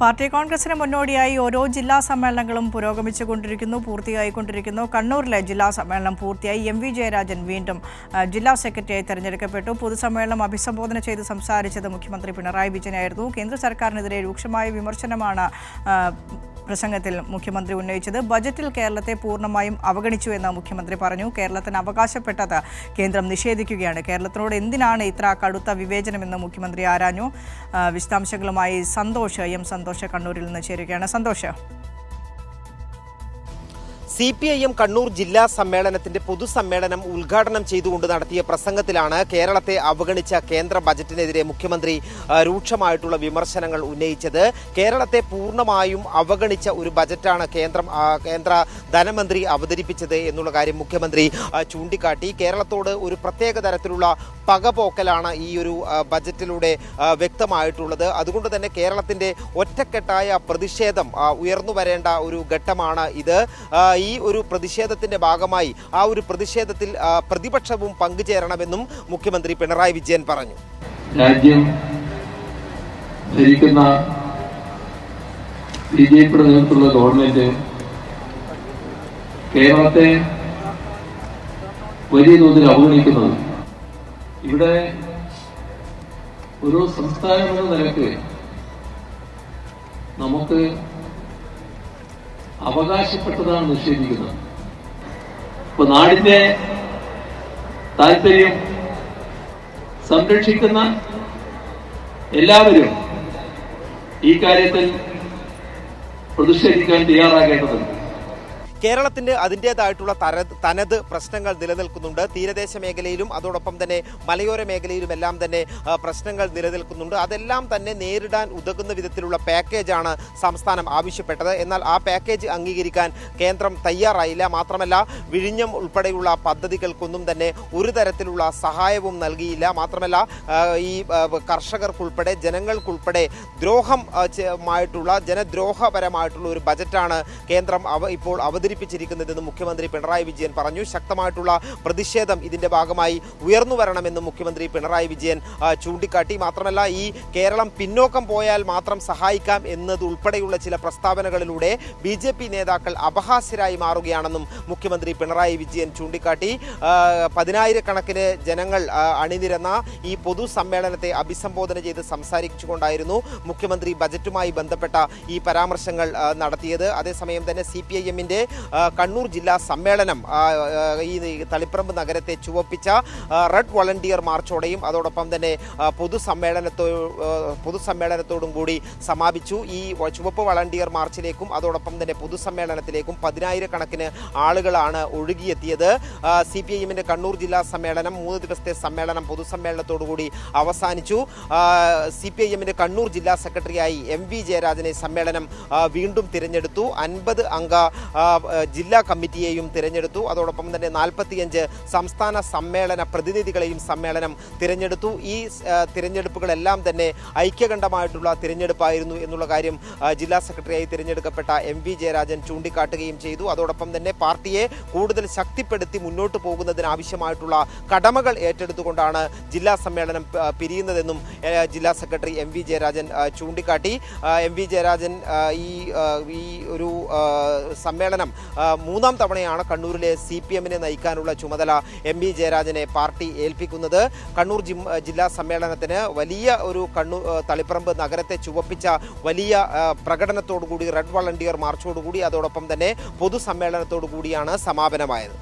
Party കോൺഗ്രസിന് മുന്നോടിയായി ഓരോ ജില്ലാ സമ്മേളനങ്ങളും പൂർത്തിയായിക്കൊണ്ടിരിക്കുന്നു. കണ്ണൂരിലെ ജില്ലാ സമ്മേളനം പൂർത്തിയായി. എം.വി. ജയരാജൻ വീണ്ടും ജില്ലാ സെക്രട്ടറിയായി തെരഞ്ഞെടുക്കപ്പെട്ടു. പൊതുസമ്മേളനം അഭിസംബോധന ചെയ്ത് സംസാരിച്ചത് മുഖ്യമന്ത്രി പിണറായി വിജയനായിരുന്നു. കേന്ദ്ര സർക്കാരിനെതിരെ രൂക്ഷമായ വിമർശനമാണ് പ്രസംഗത്തിൽ മുഖ്യമന്ത്രി ഉന്നയിച്ചത്. ബജറ്റിൽ കേരളത്തെ പൂർണ്ണമായും അവഗണിച്ചു എന്ന് മുഖ്യമന്ത്രി പറഞ്ഞു. കേരളത്തിന് അവകാശപ്പെട്ടത് കേന്ദ്രം നിഷേധിക്കുകയാണ്. കേരളത്തിനോട് എന്തിനാണ് ഇത്ര കടുത്ത വിവേചനമെന്ന് മുഖ്യമന്ത്രി ആരാഞ്ഞു. വിശദാംശങ്ങളുമായി സന്തോഷ് കണ്ണൂരിൽ നിന്ന് ചേരുകയാണ്. സന്തോഷ്, CPIM കണ്ണൂർ ജില്ലാ സമ്മേളനത്തിന്റെ പൊതുസമ്മേളനം ഉദ്ഘാടനം ചെയ്തുകൊണ്ട് നടത്തിയ പ്രസംഗത്തിലാണ് കേരളത്തെ അവഗണിച്ച കേന്ദ്ര ബജറ്റിനെതിരെ മുഖ്യമന്ത്രി രൂക്ഷമായിട്ടുള്ള വിമർശനങ്ങൾ ഉന്നയിച്ചത്. കേരളത്തെ പൂർണ്ണമായും അവഗണിച്ച ഒരു ബജറ്റാണ് കേന്ദ്ര ധനമന്ത്രി അവതരിപ്പിച്ചത് എന്നുള്ള കാര്യം മുഖ്യമന്ത്രി ചൂണ്ടിക്കാട്ടി. കേരളത്തോട് ഒരു പ്രത്യേക തരത്തിലുള്ള പകപോക്കലാണ് ഈ ഒരു ബജറ്റിലൂടെ വ്യക്തമായിട്ടുള്ളത്. അതുകൊണ്ട് തന്നെ കേരളത്തിന്റെ ഒറ്റക്കെട്ടായ പ്രതിഷേധം ഉയർന്നു വരേണ്ട ഒരു ഘട്ടമാണ് ഇത്. ഈ ഒരു പ്രതിഷേധത്തിന്റെ ഭാഗമായി ആ ഒരു പ്രതിഷേധത്തിൽ പ്രതിപക്ഷവും പങ്കുചേരണമെന്നും മുഖ്യമന്ത്രി പിണറായി വിജയൻ പറഞ്ഞു. രാജ്യം ഭരിക്കുന്ന ബിജെപിയുടെ നേതൃത്വത്തിലുള്ള ഗവൺമെന്റ് കേരളത്തെ വലിയ തോതിൽ അവഗണിക്കുന്നത്, ഇവിടെ ഒരു സംസ്ഥാനം എന്ന നിലയ്ക്ക് നമുക്ക് അവകാശപ്പെട്ടതാണ് നിഷേധിക്കുന്നത്. ഇപ്പൊ നാടിന്റെ താല്പര്യം സംരക്ഷിക്കുന്ന എല്ലാവരും ഈ കാര്യത്തിൽ പ്രതിഷേധിക്കാൻ തയ്യാറാകേണ്ടതുണ്ട്. കേരളത്തിന് അതിൻ്റേതായിട്ടുള്ള തനത് പ്രശ്നങ്ങൾ നിലനിൽക്കുന്നുണ്ട്. തീരദേശ മേഖലയിലും അതോടൊപ്പം തന്നെ മലയോര മേഖലയിലുമെല്ലാം തന്നെ പ്രശ്നങ്ങൾ നിലനിൽക്കുന്നുണ്ട്. അതെല്ലാം തന്നെ നേരിടാൻ ഉതകുന്ന വിധത്തിലുള്ള പാക്കേജാണ് സംസ്ഥാനം ആവശ്യപ്പെട്ടത്. എന്നാൽ ആ പാക്കേജ് അംഗീകരിക്കാൻ കേന്ദ്രം തയ്യാറായില്ല. മാത്രമല്ല, വിഴിഞ്ഞം ഉൾപ്പെടെയുള്ള പദ്ധതികൾക്കൊന്നും തന്നെ ഒരു തരത്തിലുള്ള സഹായവും നൽകിയില്ല. മാത്രമല്ല, ഈ കർഷകർക്കുൾപ്പെടെ ജനങ്ങൾക്കുൾപ്പെടെ ജനദ്രോഹപരമായിട്ടുള്ള ഒരു ബജറ്റാണ് കേന്ദ്രം ഇപ്പോൾ അവതരിപ്പിച്ചിരിക്കുന്നതെന്ന് മുഖ്യമന്ത്രി പിണറായി വിജയൻ പറഞ്ഞു. ശക്തമായിട്ടുള്ള പ്രതിഷേധം ഇതിന്റെ ഭാഗമായി ഉയർന്നു വരണമെന്ന് മുഖ്യമന്ത്രി പിണറായി വിജയൻ ചൂണ്ടിക്കാട്ടി. മാത്രമല്ല, ഈ കേരളം പിന്നോക്കം പോയാൽ മാത്രം സഹായിക്കാം എന്നതുൾപ്പെടെയുള്ള ചില പ്രസ്താവനകളിലൂടെ BJP നേതാക്കൾ അപഹാസ്യരായി മാറുകയാണെന്നും മുഖ്യമന്ത്രി പിണറായി വിജയൻ ചൂണ്ടിക്കാട്ടി. 10,000-കണക്കിന് ജനങ്ങൾ അണിനിരന്ന ഈ പൊതുസമ്മേളനത്തെ അഭിസംബോധന ചെയ്ത് സംസാരിച്ചുകൊണ്ടായിരുന്നു മുഖ്യമന്ത്രി ബജറ്റുമായി ബന്ധപ്പെട്ട ഈ പരാമർശങ്ങൾ നടത്തിയത്. അതേസമയം തന്നെ CPIM-ന്റെ കണ്ണൂർ ജില്ലാ സമ്മേളനം ഈ തളിപ്പറമ്പ് നഗരത്തെ ചുവപ്പിച്ച റെഡ് വളണ്ടിയർ മാർച്ചോടെയും അതോടൊപ്പം തന്നെ പൊതുസമ്മേളനത്തോടും കൂടി സമാപിച്ചു. ഈ ചുവപ്പ് വളണ്ടിയർ മാർച്ചിലേക്കും അതോടൊപ്പം തന്നെ പൊതുസമ്മേളനത്തിലേക്കും 10,000-കണക്കിന് ആളുകളാണ് ഒഴുകിയെത്തിയത്. CPIM-ന്റെ കണ്ണൂർ ജില്ലാ സമ്മേളനം 3 ദിവസത്തെ സമ്മേളനം പൊതുസമ്മേളനത്തോടുകൂടി അവസാനിച്ചു. CPIM-ന്റെ കണ്ണൂർ ജില്ലാ സെക്രട്ടറിയായി MV ജയരാജനെ സമ്മേളനം വീണ്ടും തിരഞ്ഞെടുത്തു. 50 അംഗ ജില്ലാ കമ്മിറ്റിയെയും തിരഞ്ഞെടുത്തു. അതോടൊപ്പം തന്നെ 45 സംസ്ഥാന സമ്മേളന പ്രതിനിധികളെയും സമ്മേളനം തിരഞ്ഞെടുത്തു. ഈ തിരഞ്ഞെടുപ്പുകളെല്ലാം തന്നെ ഐക്യകണ്ഠമായിട്ടുള്ള തിരഞ്ഞെടുപ്പായിരുന്നു എന്നുള്ള കാര്യം ജില്ലാ സെക്രട്ടറിയായി തിരഞ്ഞെടുക്കപ്പെട്ട MV ജയരാജൻ ചൂണ്ടിക്കാട്ടുകയും ചെയ്തു. അതോടൊപ്പം തന്നെ പാർട്ടിയെ കൂടുതൽ ശക്തിപ്പെടുത്തി മുന്നോട്ട് പോകുന്നതിനാവശ്യമായിട്ടുള്ള കടമകൾ ഏറ്റെടുത്തുകൊണ്ടാണ് ജില്ലാ സമ്മേളനം പിരിയുന്നതെന്നും ജില്ലാ സെക്രട്ടറി MV ജയരാജൻ ചൂണ്ടിക്കാട്ടി. MV ജയരാജൻ ഈ ഒരു സമ്മേളനം 3-ാം തവണയാണ് കണ്ണൂരിലെ CPM-നെ നയിക്കാനുള്ള ചുമതല MV ജയരാജനെ പാർട്ടി ഏൽപ്പിക്കുന്നത്. കണ്ണൂർ ജില്ലാ സമ്മേളനത്തിന് വലിയ ഒരു തളിപ്പറമ്പ് നഗരത്തെ ചുവപ്പിച്ച വലിയ പ്രകടനത്തോടുകൂടി റെഡ് വളണ്ടിയർ മാർച്ചോടുകൂടി അതോടൊപ്പം തന്നെ പൊതുസമ്മേളനത്തോടു കൂടിയാണ് സമാപനമായത്.